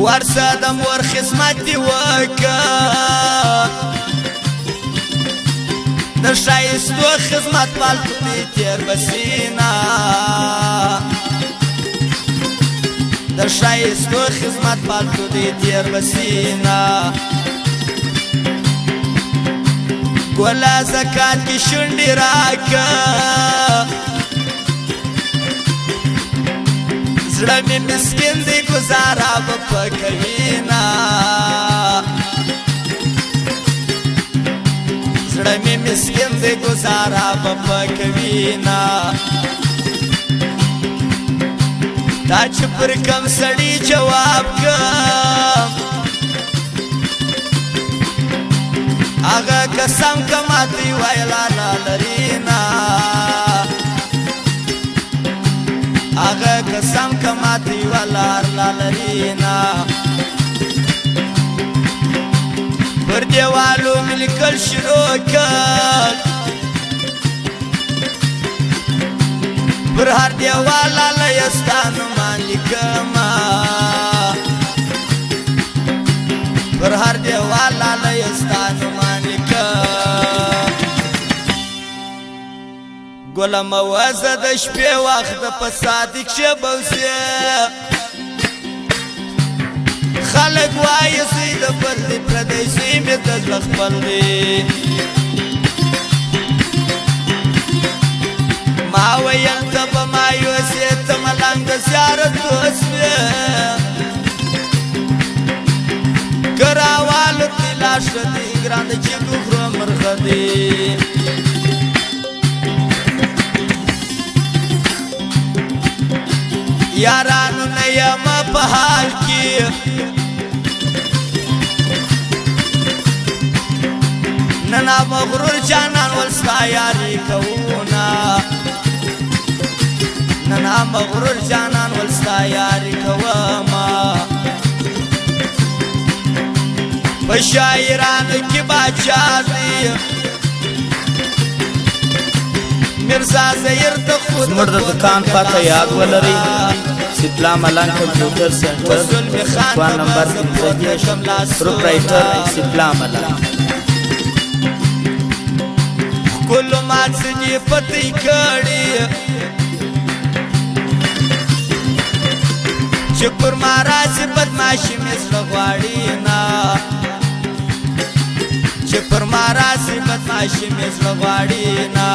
ورسه د مور خدمت دی وکړ د ښایستو خدمت پالتو دی تیر بسینا د ښایستو خدمت پالتو دی تیر بسینا ګوله زکات کې شونډې راکړه زړه مې مسکین دی ګزاره به په کوینه زړه مې مسکین دی ګزاره به په کوینه دا چې پر کم سړي جواب کم هغه قسم که ماته ویلا نه لري نه هغه قسم که ماته ویلا نه لري نه پر دیوالو مې لیکل شروع کړ پر هر دیوال لاله ستا نومان لیکمه پر هر دیوال لاله ستا نومان لیکم ګله موزه د شپې وخت په صادق شبوزه خلق وایي زوی د بل دی پردی زوی مې د زړه خپل دی ما ویل ته به مایوس یې ته ملنګ د زیارت دوست وې که راوالوتې لاشه دی ګران د جګو غرو مرغه دی یارانو نه یم په حال کې ننا مغرور جانان ولستا یاری کوونه ننا مغرور جانان ولستا یاری کوما په شاعرانو کې باچا دی مرزا زهیر ته خود زموږ د دکان پته یاد ولرئ سپلا ملنګ کمپیوټر سنټر دکان نمبر 35 پروپرایټر سپلا ملنګ کل مات سنی پتی کړي شکر ماراز بدماشي مزړه غواړي نه شکر ماراز بدماشي مزړه غواړي نه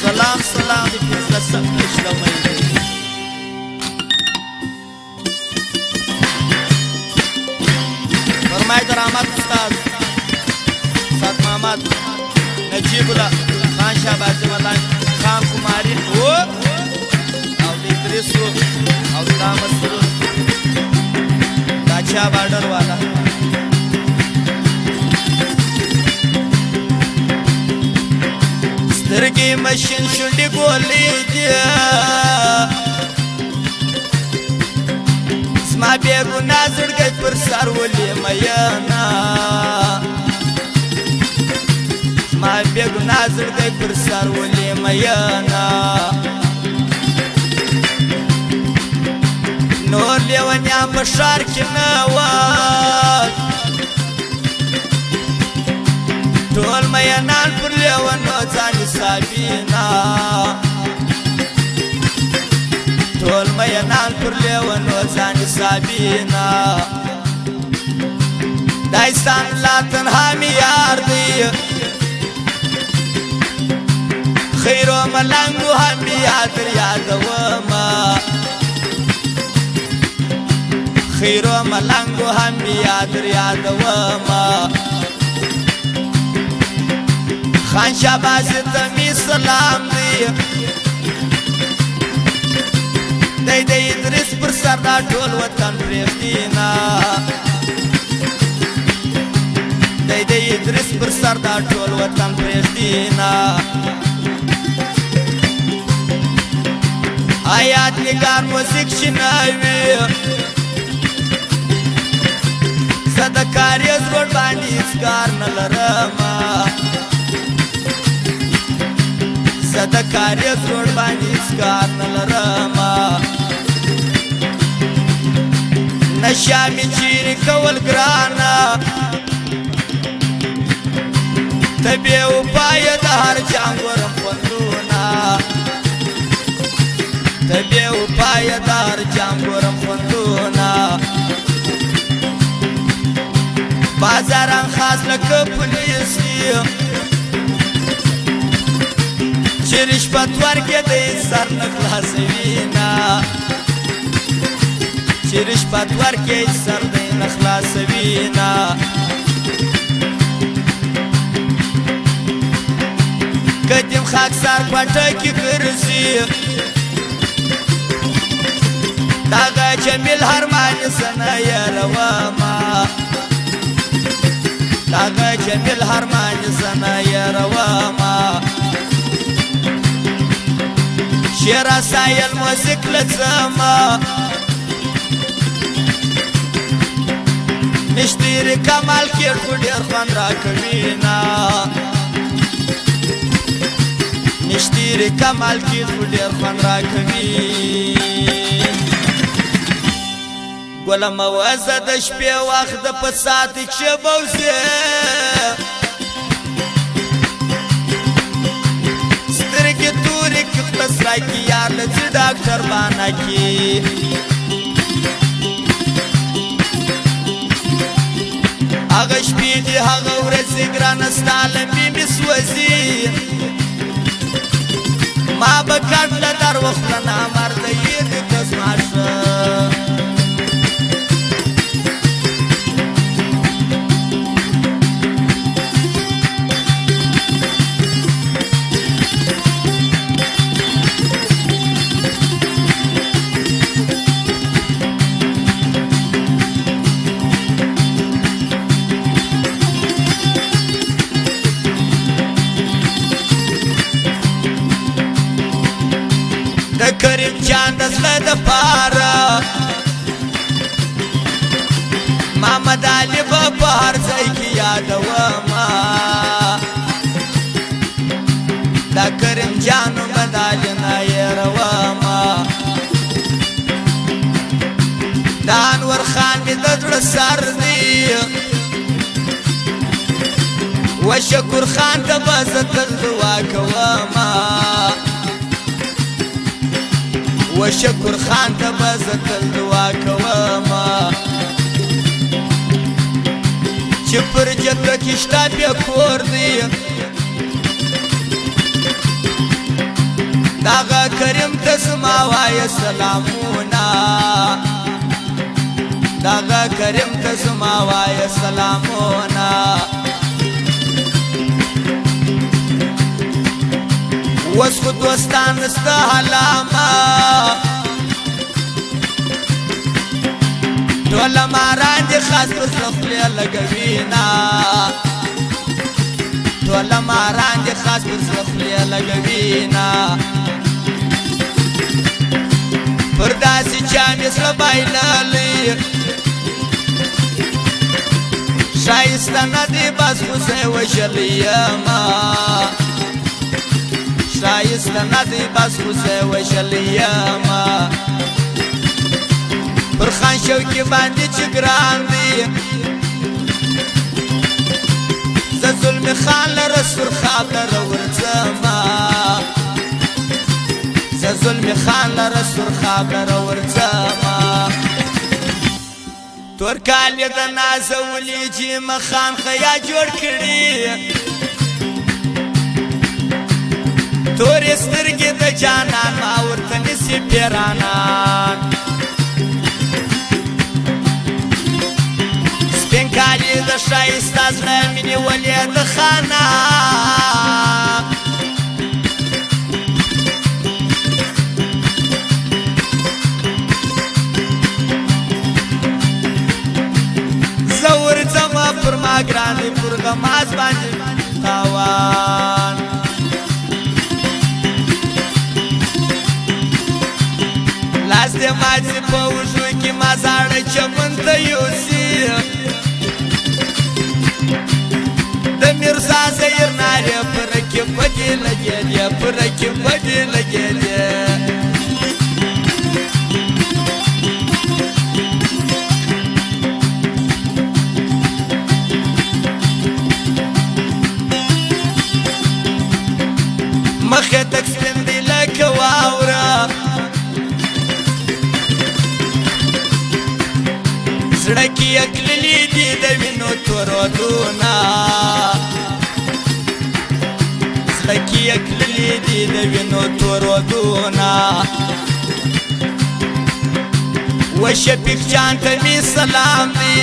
سلام سلام دی فیصله سب کشلوی فرمای درآمد استاد سات محمد نجیب الله خان شهباز ملنګ خان کماری او ادریسو او دامسرو داچا بارډر والا سترګې مشین شونډې ګولې دي زما بې ګناه زړګی پر سر ولې مینا زما بې ګناه زړګی پر سر ولې مینا نور لیونیان په ښار کې نه وه ټول مینان پر لیونو ځان حسابینا ټول مینان پر لیونو ځان حسابینا دا انسان لا تنها می یار دی خیرو ملنګو هم یادوما خیرو ملنګو هم یادوما خان شهباز ته می سلام دی دی د ادریس پر سر دا ټول وطن پرېږدینا دی د ادریس پر سر دا ټول وطن پرېږدینا آیات نگار موزیک شنوي زه د کاریز روډ باندې اسکار نلرما زه د کاریز روډ باندې اسکار نلرما نشه مې چیرې کول ګرانه ته بې وفایه د هر چا ګورم خوندونه ته بې وفایه د هر چا ګورم خوندونه بازاران خاص لکه پولیس دي چې رشوت ورکې دی سر نه خلاصوینه چې رشوت ورکې سر دی نه خلاصوینه قدیم خاکسار کوټه کې ګرځي دغه جمیل هرماني زه نه یارومه دغه جمیل هرماني زه نه یارومه شعر سایل موزیک لڅمه مشتری کمال کې خو ډېر خوند راکوینه مشتری کمال کې خو ډېر خوند راکوي ګله موزه د شپې وخت د په ساعت کې بوزي سترګې تورې کې خپسرای کې یار لږ ډاکټر باندې کې هغه شپې دي هغه ورځې ګرانه ستا لمبې مې سوځي ما بکړ له در وخت نه مرد یې د تسماشه د کریم جان د زړه د پاره محمد علي به په هر ځای کې یادومه د کریم جان محمد علي نه هېرومه د انور خان مې د زړه سر دی و شکر خان ته به زه تل دعا کومه و شکر خان ته به زه تل دعا کومه چې پر جګړه کې شته بیا کور دی دغه کریم ته زما وایه سلامونه دغه کریم ته زما وایه سلامونه اوس خو دوستان نسته علامه ټوله ماران دي خاص پر زړه خولې لګوینه ټوله ماران دي خاص پر زړه خولې لګوینه پر داسې چا مې زړه بایللی ښایسته نه دی بس خو زه یې وژلی یمه ښایسته نه دی بس خو زه یې وژلی یمه پر خان شوکي باندې چې ګران دی زه زلمي خان لره سرخاب لره ورځمه زه زلمي خان لره سرخاب لره ورځمه تور کال یې د نازولي جیمه خان خیا جوړ کړي تورې سترګې د جانان ما ورته نیسي پیرانان سپین کالي د ښایسته زړه مې نیولې د خانان زه ورځمه پر ما ګران دی پر غماز باندې تاوان لاس دې ماځي په وښو کې ما زاړه چمن ته یوسي زړه کې یې کللي دي د وینو تورودونه زړه کې یې کللي دي د وینو تورودونه و شفیق جان ته مې سلام دی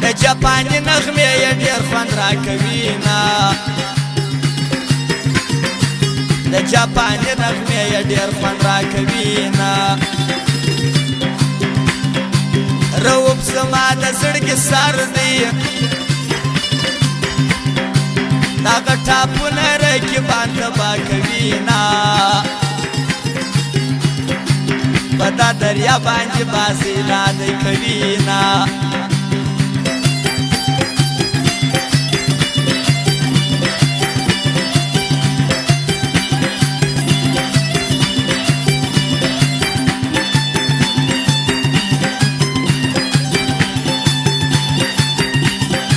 د جاپاني نغمې یې ډېر خوند راکوي نه د جاپاني نغمې یې ډېر خوند راکوي نه روب زما د زړګي سر دی دغه ټاپونه رقیبان تبا کوي نه په دا دریا باندې باسي لاندې کوي نه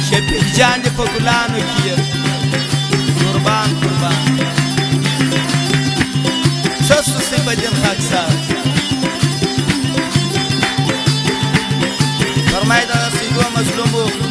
شفیق جان دې په ګلانو کې قربان قربان څه څه بدن خاکسار فرمایي دا سیدو مظلومو